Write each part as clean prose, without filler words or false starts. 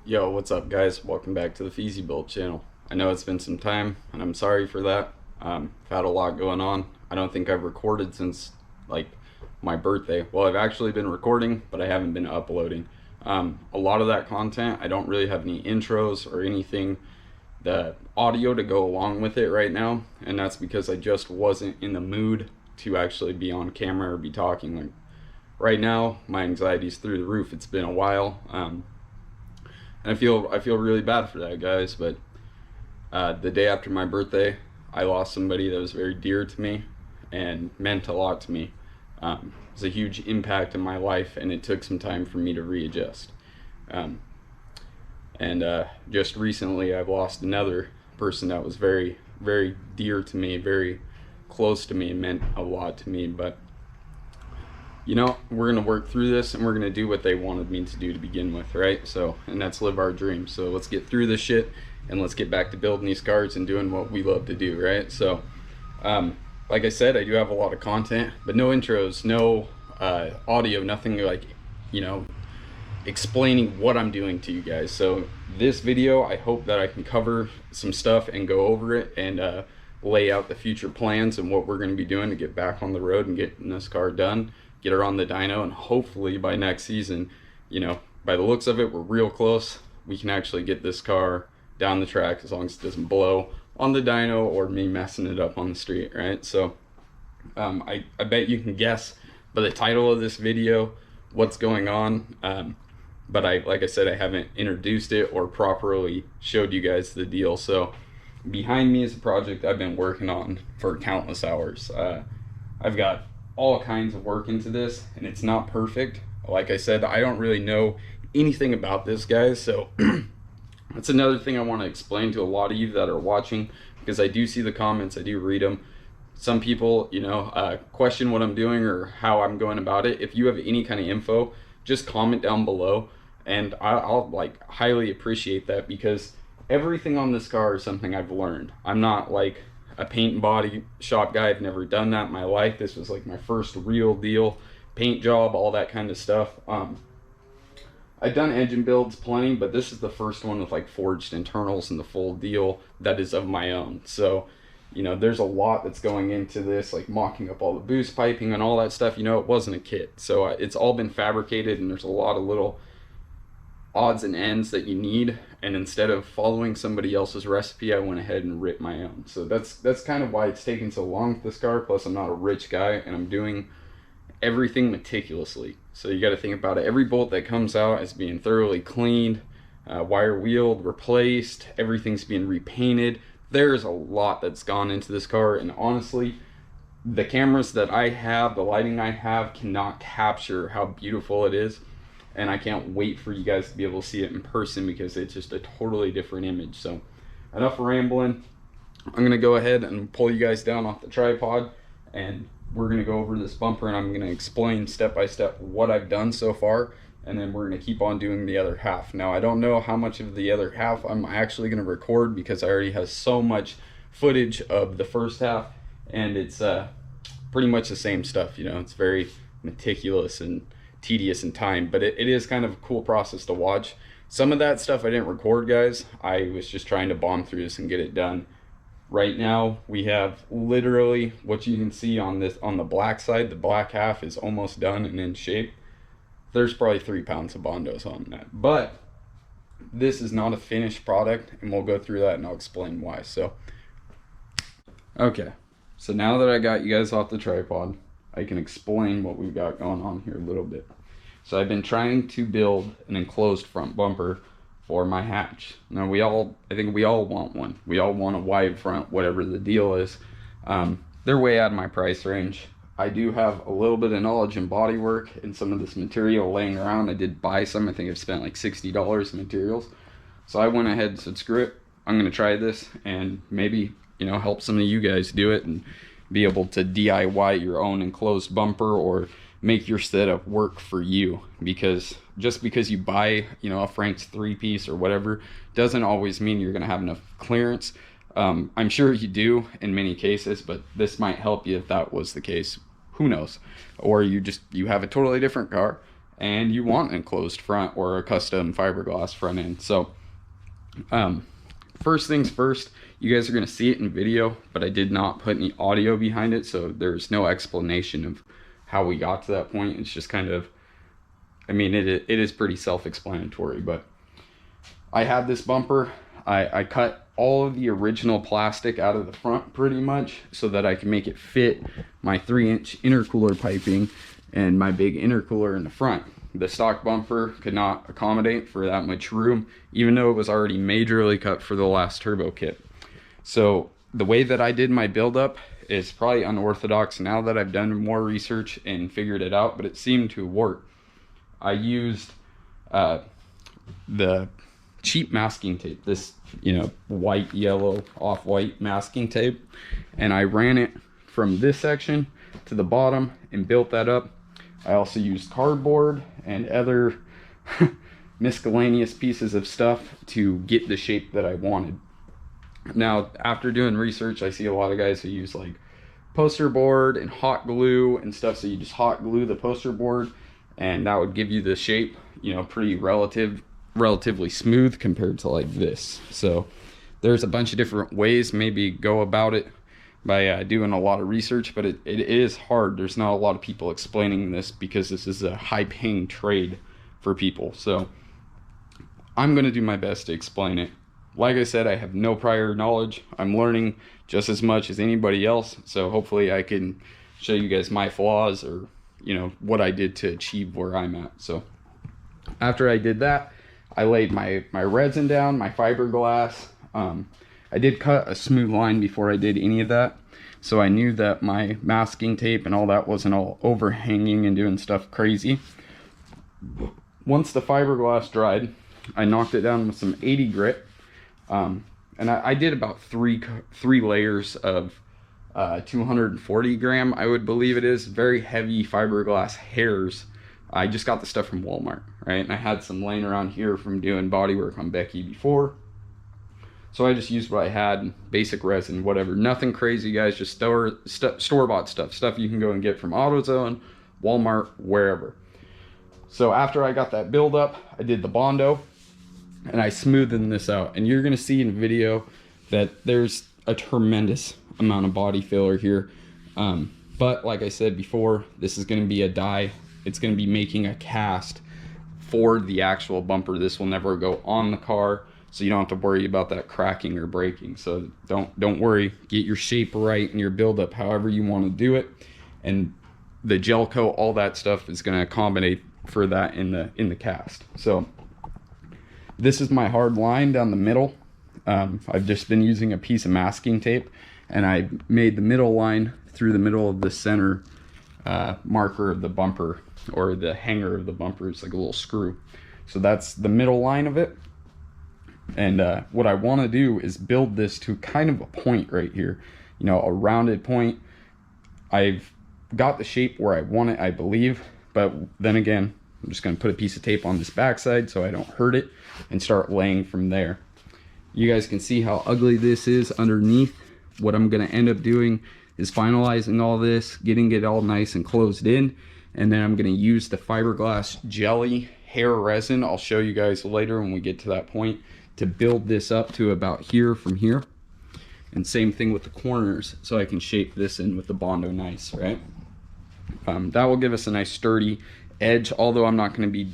Yo, what's up, guys? Welcome back to the Feezy-built channel. I know it's been some time, and I'm sorry for that. I've had a lot going on. I don't think I've recorded since, like, my birthday. Well, I've actually been recording, but I haven't been uploading. A lot of that content, I don't really have any intros or anything, the audio to go along with it right now, and that's because I just wasn't in the mood to actually be on camera or be talking. Like, right now, my anxiety's through the roof. It's been a while. And I feel really bad for that, guys. But the day after my birthday, I lost somebody that was very dear to me and meant a lot to me. It was a huge impact in my life, and it took some time for me to readjust. And just recently, I've lost another person that was very, very dear to me, very close to me, and meant a lot to me. But you know, we're gonna work through this, and we're gonna do what they wanted me to do to begin with, right? So, and that's live our dreams. So let's get through this shit, and let's get back to building these cars and doing what we love to do, right? So, like I said, I do have a lot of content, but no intros, no audio, nothing like, you know, explaining what I'm doing to you guys. So this video, I hope that I can cover some stuff and go over it and lay out the future plans and what we're going to be doing to get back on the road and getting this car done, get her on the dyno, and hopefully by next season, you know, by the looks of it, we're real close. We can actually get this car down the track as long as it doesn't blow on the dyno or me messing it up on the street, right? So I bet you can guess by the title of this video what's going on. But like I said, I haven't introduced it or properly showed you guys the deal. So behind me is a project I've been working on for countless hours. I've got all kinds of work into this, and it's not perfect. Like I said, I don't really know anything about this, guys. So that's another thing I want to explain to a lot of you that are watching, because I do see the comments, I do read them. Some people, you know, question what I'm doing or how I'm going about it. If you have any kind of info, just comment down below, and I'll like highly appreciate that, because everything on this car is something I've learned. I'm not like a paint and body shop guy. I've never done that in my life. This was like my first real deal paint job, all that kind of stuff. I've done engine builds plenty, but this is the first one with like forged internals and the full deal that is of my own. So, you know, there's a lot that's going into this, like mocking up all the boost piping and all that stuff. You know, it wasn't a kit, so it's all been fabricated, and there's a lot of little odds and ends that you need, and instead of following somebody else's recipe, I went ahead and writ my own. So that's kind of why it's taken so long with this car. Plus, I'm not a rich guy, and I'm doing everything meticulously. So you got to think about it. Every bolt that comes out is being thoroughly cleaned, wire wheeled, replaced, everything's being repainted. There's a lot that's gone into this car, and honestly, the cameras that I have, the lighting I have, cannot capture how beautiful it is. And I can't wait for you guys to be able to see it in person, because it's just a totally different image. So enough rambling. I'm gonna go ahead and pull you guys down off the tripod, and we're gonna go over this bumper, and I'm gonna explain step by step what I've done so far, and then we're gonna keep on doing the other half. Now, I don't know how much of the other half I'm actually gonna record, because I already have so much footage of the first half, and it's pretty much the same stuff. You know, it's very meticulous and tedious in time, but it is kind of a cool process to watch. Some of that stuff I didn't record, guys. I was just trying to bomb through this and get it done. Right now we have literally what you can see on this, on the black side, the black half is almost done and in shape. There's probably 3 pounds of Bondos on that, but this is not a finished product, and we'll go through that and I'll explain why. So okay, so now that I got you guys off the tripod, I can explain what we've got going on here a little bit. So I've been trying to build an enclosed front bumper for my hatch. Now I think we all want one. We all want a wide front, whatever the deal is. They're way out of my price range. I do have a little bit of knowledge in bodywork and some of this material laying around. I did buy some. I think I've spent like $60 in materials. So I went ahead and said, screw it. I'm gonna try this and maybe, you know, help some of you guys do it and be able to DIY your own enclosed bumper, or make your setup work for you. Because just because you buy, you know, a Frank's 3-piece or whatever, doesn't always mean you're gonna have enough clearance. I'm sure you do in many cases, but this might help you if that was the case. Who knows? Or you have a totally different car and you want an enclosed front or a custom fiberglass front end. So first things first, you guys are going to see it in video, but I did not put any audio behind it, so there's no explanation of how we got to that point. It's just kind of, I mean, it is pretty self-explanatory. But I had this bumper. I cut all of the original plastic out of the front pretty much so that I can make it fit my 3-inch intercooler piping and my big intercooler in the front. The stock bumper could not accommodate for that much room, even though it was already majorly cut for the last turbo kit. So the way that I did my buildup is probably unorthodox now that I've done more research and figured it out, but it seemed to work. I used the cheap masking tape, this, you know, white, yellow, off-white masking tape, and I ran it from this section to the bottom and built that up. I also used cardboard and other miscellaneous pieces of stuff to get the shape that I wanted. Now, after doing research, I see a lot of guys who use like poster board and hot glue and stuff, so you just hot glue the poster board and that would give you the shape, you know, pretty relatively smooth compared to like this. So there's a bunch of different ways maybe go about it by doing a lot of research, but it is hard. There's not a lot of people explaining this because this is a high-paying trade for people. So I'm going to do my best to explain it. Like I said, I have no prior knowledge. I'm learning just as much as anybody else, so hopefully I can show you guys my flaws, or, you know, what I did to achieve where I'm at. So after I did that, I laid my resin down, my fiberglass. I did cut a smooth line before I did any of that, so I knew that my masking tape and all that wasn't all overhanging and doing stuff crazy. Once the fiberglass dried, I knocked it down with some 80 grit, and I did about three layers of 240 gram, I would believe it is, very heavy fiberglass hairs. I just got the stuff from Walmart, right? And I had some laying around here from doing body work on Becky before. So I just used what I had, basic resin, whatever. Nothing crazy, guys, just store-bought stuff you can go and get from AutoZone, Walmart, wherever. So after I got that build up, I did the Bondo, and I smoothed this out. And you're gonna see in video that there's a tremendous amount of body filler here. But like I said before, this is gonna be a die. It's gonna be making a cast for the actual bumper. This will never go on the car, so you don't have to worry about that cracking or breaking. So don't worry, get your shape right and your buildup however you want to do it, and the gel coat, all that stuff is going to accommodate for that in the cast. So this is my hard line down the middle. I've just been using a piece of masking tape, and I made the middle line through the middle of the center marker of the bumper, or the hanger of the bumper. It's like a little screw. So that's the middle line of it. And what I want to do is build this to kind of a point right here, you know, a rounded point. I've got the shape where I want it, I believe, but then again, I'm just going to put a piece of tape on this backside so I don't hurt it, and start laying from there. You guys can see how ugly this is underneath. What I'm going to end up doing is finalizing all this, getting it all nice and closed in, and then I'm going to use the fiberglass jelly hair resin. I'll show you guys later when we get to that point, to build this up to about here from here. And same thing with the corners, so I can shape this in with the Bondo nice, right? That will give us a nice sturdy edge. Although I'm not going to be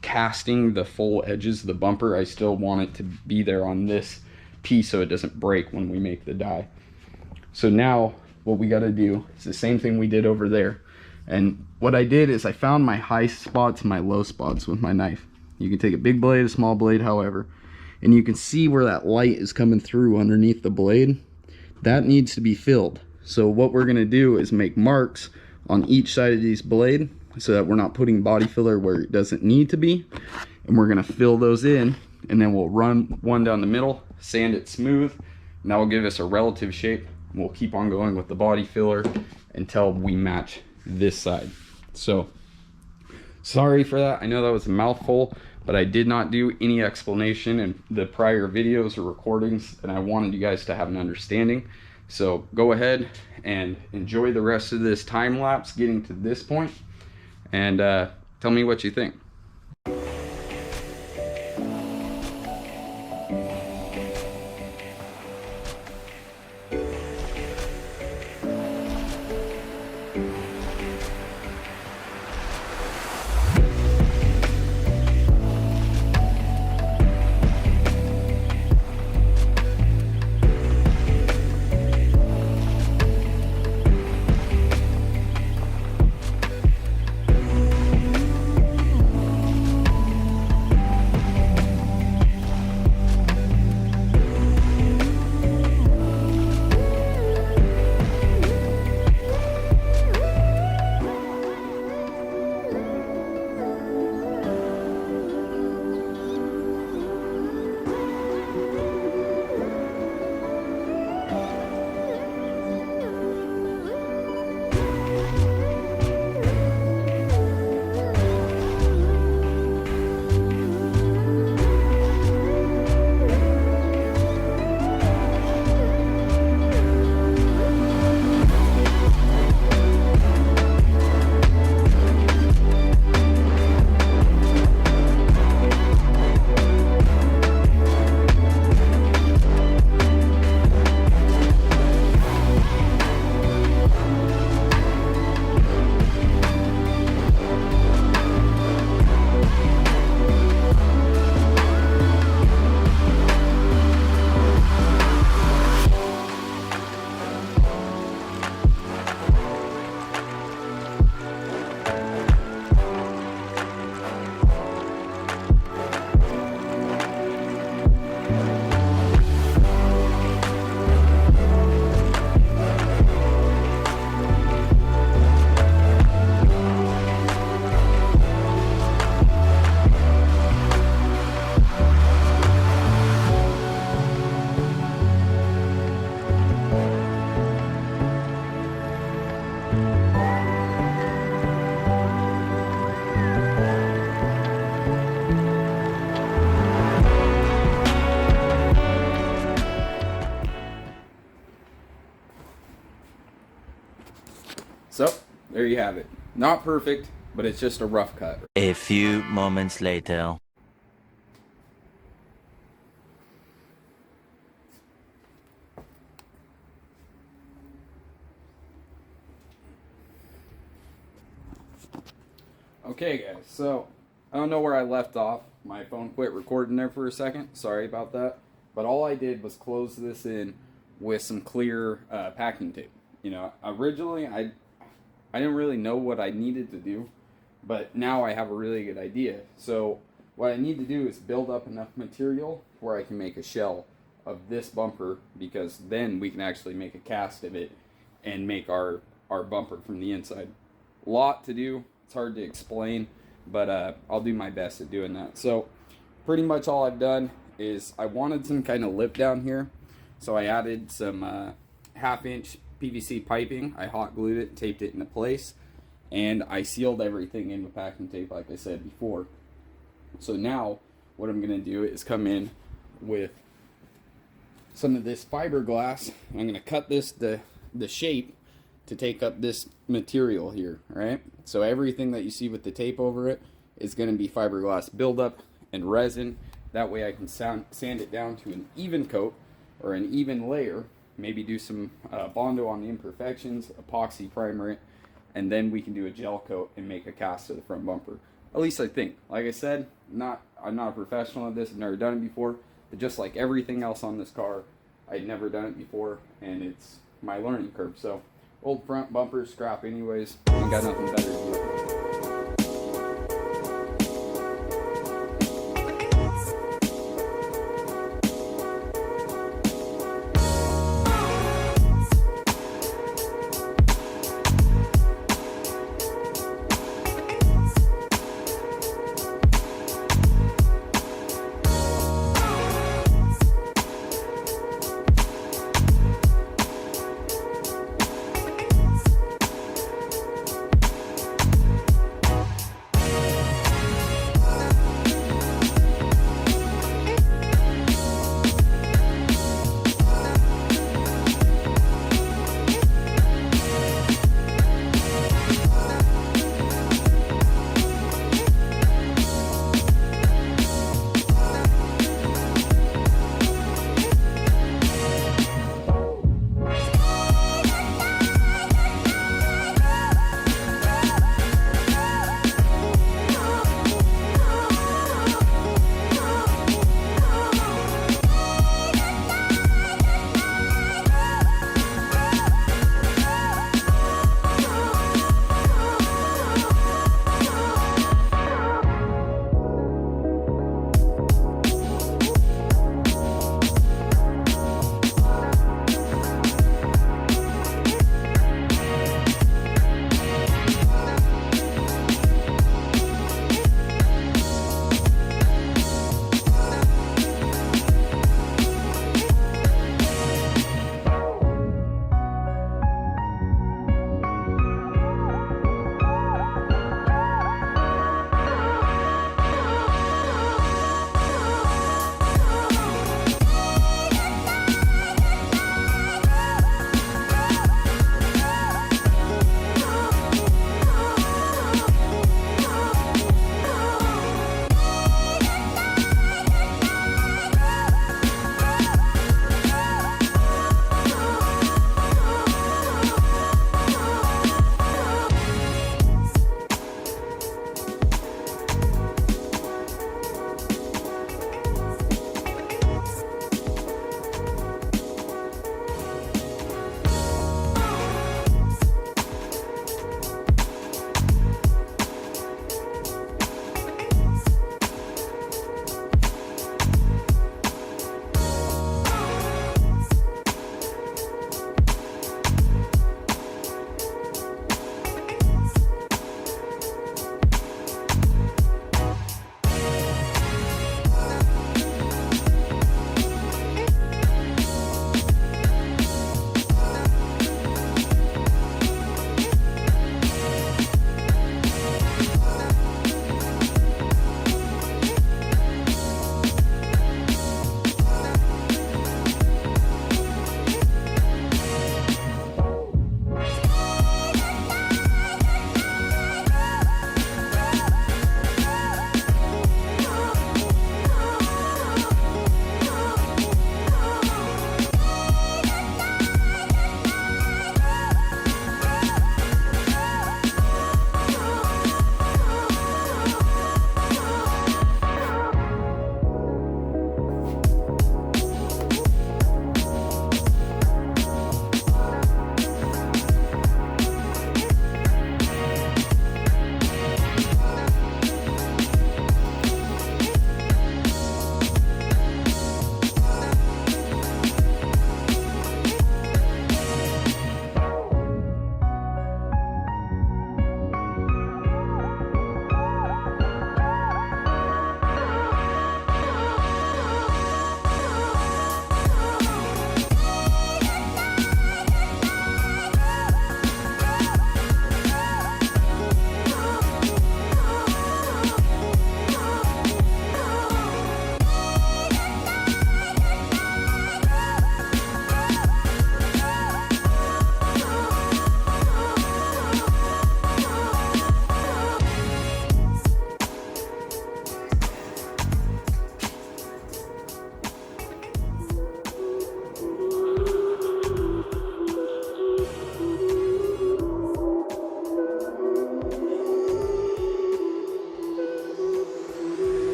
casting the full edges of the bumper, I still want it to be there on this piece so it doesn't break when we make the die. So now what we got to do is the same thing we did over there. And what I did is I found my high spots and my low spots with my knife. You can take a big blade, a small blade, however. And you can see where that light is coming through underneath the blade. That needs to be filled. So what we're going to do is make marks on each side of these blade so that we're not putting body filler where it doesn't need to be. And we're going to fill those in, and then we'll run one down the middle, sand it smooth, and that will give us a relative shape. We'll keep on going with the body filler until we match this side. So sorry for that. I know that was a mouthful, but I did not do any explanation in the prior videos or recordings, and I wanted you guys to have an understanding. So go ahead and enjoy the rest of this time lapse getting to this point, and Tell me what you think. So, there you have it. Not perfect, but it's just a rough cut. A few moments later. Okay guys, so I don't know where I left off. My phone quit recording there for a second. Sorry about that. But all I did was close this in with some clear packing tape. You know, originally I didn't really know what I needed to do, but now I have a really good idea. So what I need to do is build up enough material where I can make a shell of this bumper, because then we can actually make a cast of it and make our bumper from the inside. A lot to do. It's hard to explain, but I'll do my best at doing that. So pretty much all I've done is I wanted some kind of lip down here, so I added some half-inch PVC piping. I hot glued it, taped it into place, and I sealed everything in with packing tape like I said before. So now what I'm going to do is come in with some of this fiberglass. I'm going to cut this the shape to take up this material here, right? So everything that you see with the tape over it is going to be fiberglass buildup and resin. That way I can sand it down to an even coat or an even layer. Maybe do some Bondo on the imperfections, epoxy primer it, and then we can do a gel coat and make a cast of the front bumper. At least I think. Like I said, I'm not a professional at this. I've never done it before. But just like everything else on this car, I'd never done it before, and it's my learning curve. So old front bumper, scrap anyways. Ain't got nothing better to do.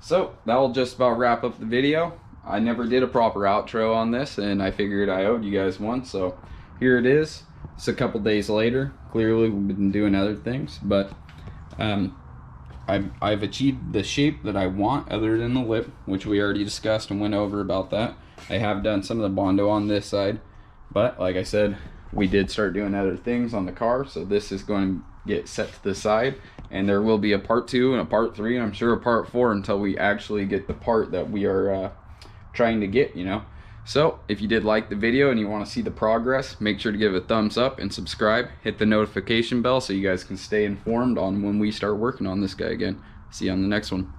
So that'll just about wrap up the video. I never did a proper outro on this, and I figured I owed you guys one, so here it is. It's a couple days later. Clearly we've been doing other things, but I've achieved the shape that I want other than the lip, which we already discussed and went over about that. I have done some of the Bondo on this side, but like I said, we did start doing other things on the car, so this is going to get set to the side, and there will be a part 2 and a part 3, and I'm sure a part 4 until we actually get the part that we are trying to get, you know. So if you did like the video and you want to see the progress, make sure to give it a thumbs up and subscribe. Hit the notification bell so you guys can stay informed on when we start working on this guy again. See you on the next one.